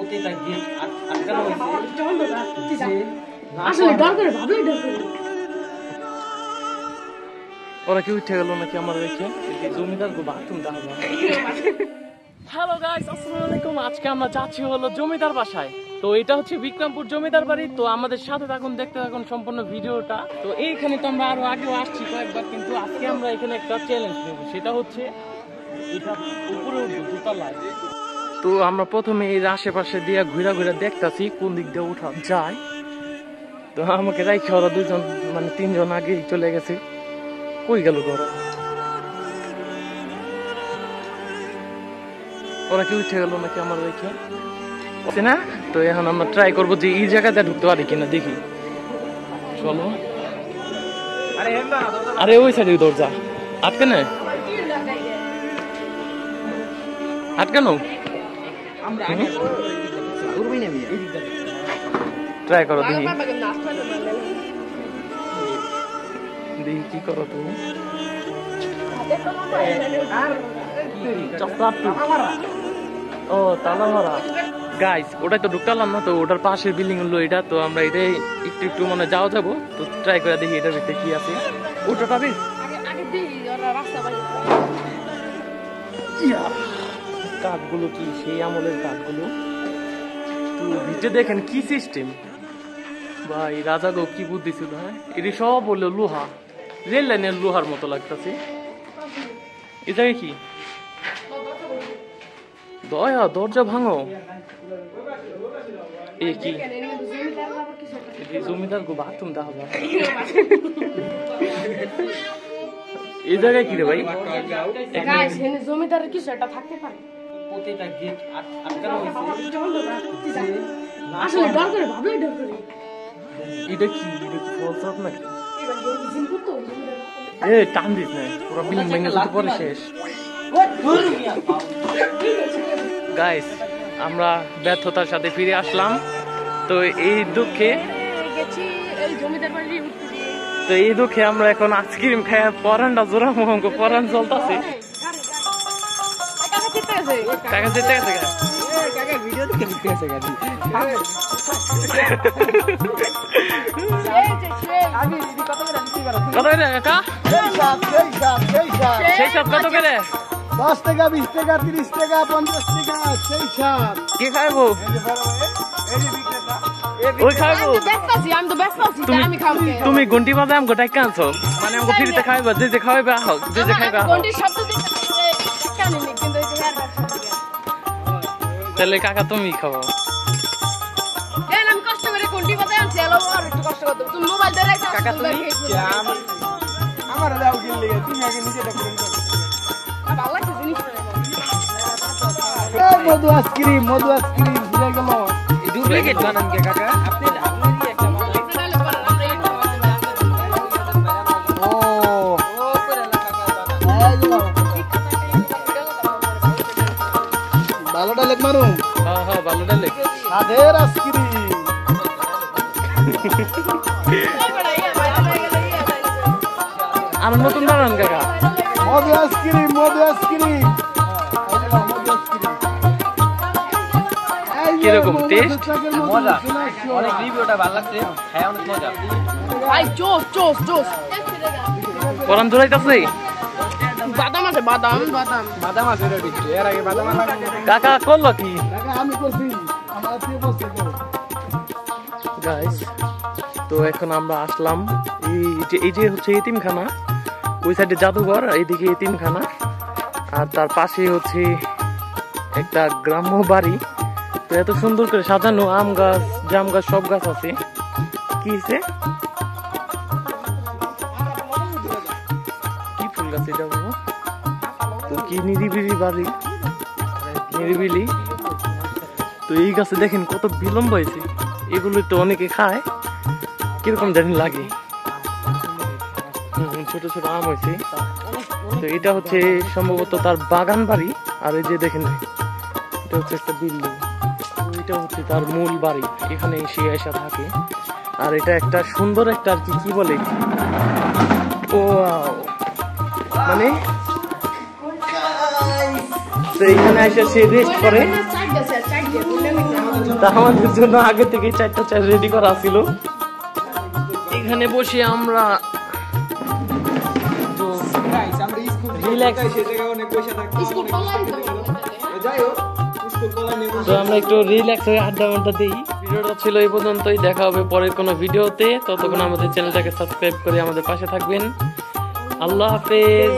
প্রতিটা গেট আটকানো হয়েছে। আসলে ডর করে ভাবলেই ডর করে। ওরা কি উঠে গেল নাকি আমার রেখে? জমিদার গো বাথরুম দেখা। হ্যালো গাইস, আসসালামু আলাইকুম। আজকে আমরা যাচ্ছি হলো জমিদার বাসায়। তো এটা হচ্ছে বিক্রমপুর জমিদার বাড়ি। তো আমাদের সাথে থাকুন, দেখতে থাকুন সম্পূর্ণ ভিডিওটা। তো এইখানে তো আমরা আরো আগেও আসছি কয়েকবার, কিন্তু আজকে আমরা এখানে একটা চ্যালেঞ্জ নেব। সেটা হচ্ছে এটা উপরে উঠবো দোতলায়। তো আমরা প্রথমে এর আশেপাশে দিয়ে ঘুরা ঘুরা দেখতেছি কোন দিক দিয়ে উঠা যায়। তো আমাকে রাইখে ওরা দুজন মানে তিনজন আগেই চলে গেছে। কই গেল ওরা? ওরা কি উঠে গেল নাকি আমার রেখে না? তো এখন আমরা ট্রাই করবো যে এই জায়গাতে ঢুকতে পারি কিনা, দেখি। চলো। আরে ওই সাইডে দরজা আটকানো, আটকানো। ট্রাই করো, দেখি দেখি কি করো তুমি। ও তালা মারা গাইস, ওটাই তো ঢুকতাম না। তো ওটার পাশের বিল্ডিং হলো এটা। তো আমরা এটাই একটু একটু মনে যাওয়া যাবো। তো ট্রাই করে দেখি এটার ভিতরে কি আছে। ওটা পাবি কাঠগুলো কি সেই আমলের কাঠগুলো। তো ভিতরে দেখেন কি সিস্টেম ভাই। রাজা গো কি বুদ্ধি ছিল। হ্যাঁ, এটি সব বললো লোহা, রেল লাইনের লোহার মতো লাগতেছে। এ জায়গায় কি দয়া দরজা ভাঙো। এ কি জমিদার গো বাথরুম দেখা যায়। এই জায়গায় কি রে ভাই? জমিদারের কিছু একটা থাকতে পারে। প্রতিটা গেট আটকানো হয়েছে। আসলে ডর করে ভাবলেই ডর করে। এটা কি ফলস নাকি? এ টান দিস না, পুরো বিল্ডিং ভেঙে যেতে পরে শেষ। গাইস, আমরা ব্যর্থতার সাথে ফিরে আসলাম। তো এই দুঃখে আমরা এখন আইসক্রিম খাই পরানটা জোড়া মোহঙ্গ পরান চলতেছে। কাকা যেতে গেছে কত করে কাকা? সেই সব কত করে? 10 টাকা, 20 টাকা, 30 টাকা, 50 টাকা, সেই সব। কি খাইবো? ওই খাইবো। তুমি ঘন্টি বাজে আমগো টাকা আনছো, মানে আমগো ফ্রিতে খাইবা। যে যে খাইবে আহক, যে যে খাইবে আহক। তাহলে কাকা তুমি খাও। কাকা তুমি আমার দাও কিনলে তুমি আগে নিজেটা করে করো। মধু আইসক্রিম ভুলে গেল। ডুপ্লিকেট বানান কে কাকা? আপনি একটা ভালো ডালেক মারুম। হ্যাঁ ভালো ডালে সাদের আইসক্রিম। আমার নতুন বানান কাকা। মধু আইসক্রিম। কিরকম টেস্ট? মজা, অনেক রিভিউটা ভালো লাগছে। হ্যাঁ, অনেক মজা ভাই। জোস পরান ধরাইতাছে। বাদাম আছে, বাদাম আছে রে দিচ্ছি। এর আগে বাদাম লাগবে। কাকা করলো কি? টাকা আমি করছি, আমার দিয়ে বসে তো। গাইস, তো এখন আমরা আসলাম এই যে হচ্ছে এতিমখানা। ওই সাইডে জাদুঘর, এইদিকে এতিমখানা, আর তার পাশে হচ্ছে একটা গ্রাম্য বাড়ি। তো এত সুন্দর করে সাজানো, আম গাছ, জাম গাছ, সব গাছ আছে। কি হয়েছে? কি ফুল গাছ এটা? তো কি নিরিবিলি বাড়ি, নিরিবিলি। তো এই গাছে দেখেন কত বিলম্ব হয়েছে। এগুলো তো অনেকে খায়, কিরকম জানি লাগে। ছোট ছোট আম হয়েছে। তো এটা হচ্ছে সম্ভবত তার বাগান বাড়ি। আর এই যে দেখেন, এটা হচ্ছে একটা বিল্ডিং। এটা হচ্ছে তার মূল বাড়ি, এখানে এসে আসা থাকে। আর এটা একটা সুন্দর একটা আর কি বলে, ও মানে তো এখানে এসে সে রেস্ট করে। তা আমাদের জন্য আগে থেকে 4টা চেয়ার রেডি করা ছিল। এখানে বসে আমরা তো আমরা একটু রিল্যাক্স হয়ে আড্ডা দিই। ভিডিওটা ছিল এই পর্যন্তই, দেখা হবে পরের কোনো ভিডিওতে। ততক্ষণ আমাদের চ্যানেলটাকে সাবস্ক্রাইব করে আমাদের পাশে থাকবেন। আল্লাহ হাফেজ।